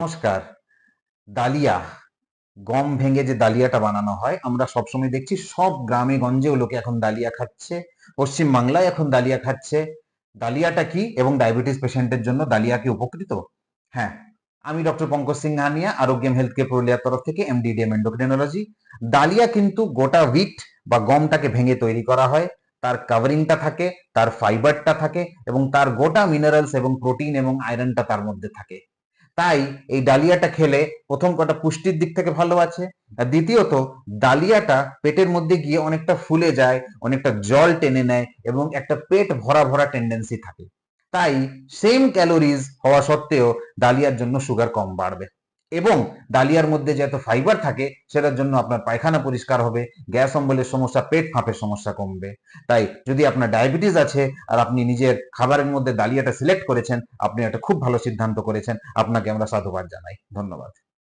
নমস্কার। ডালিয়া, গম ভেঙে যে ডালিয়াটা বানানো হয় আমরা সবসময় দেখছি সব গ্রামে গঞ্জেও লোকে এখন ডালিয়া খাচ্ছে। পশ্চিম বাংলায় এখন ডালিয়া খাচ্ছে। ডালিয়াটা কি এবং ডায়াবেটিস পেশেন্টের জন্য ডালিয়া কি উপকৃত? হ্যাঁ, আমি doctor Pankaj Singhania, Arogyam health care পুরুলিয়ার তরফ থেকে এমডিডিএম এন্ডোক্রিনোলজি। ডালিয়া কিন্তু গোটা হুইট বা গমটাকে ভেঙে তৈরি করা হয়। তার কাভারিংটা থাকে, তার ফাইবারটা থাকে এবং তার গোটা মিনারেলস এবং প্রোটিন এবং আয়রনটা তার মধ্যে থাকে। তাই এই ডালিয়াটা খেলে প্রথম কথা পুষ্টির দিক থেকে ভালো আছে, আর দ্বিতীয়ত ডালিয়াটা পেটের মধ্যে গিয়ে অনেকটা ফুলে যায়, অনেকটা জল টেনে নেয় এবং একটা পেট ভরা ভরা টেন্ডেন্সি থাকে। তাই সেম ক্যালোরিজ হওয়া সত্ত্বেও ডালিয়ার জন্য সুগার কম বাড়বে এবং ডালিয়ার মধ্যে যে এত ফাইবার থাকে সেটার জন্য আপনার পায়খানা পরিষ্কার হবে, গ্যাস অম্বলের সমস্যা, পেট ফাঁপের সমস্যা কমবে। তাই যদি আপনার ডায়াবেটিস আছে আর আপনি নিজের খাবারের মধ্যে ডালিয়াটা সিলেক্ট করেছেন, আপনি একটা খুব ভালো সিদ্ধান্ত করেছেন। আপনাকে আমরা সাধুবাদ জানাই। ধন্যবাদ।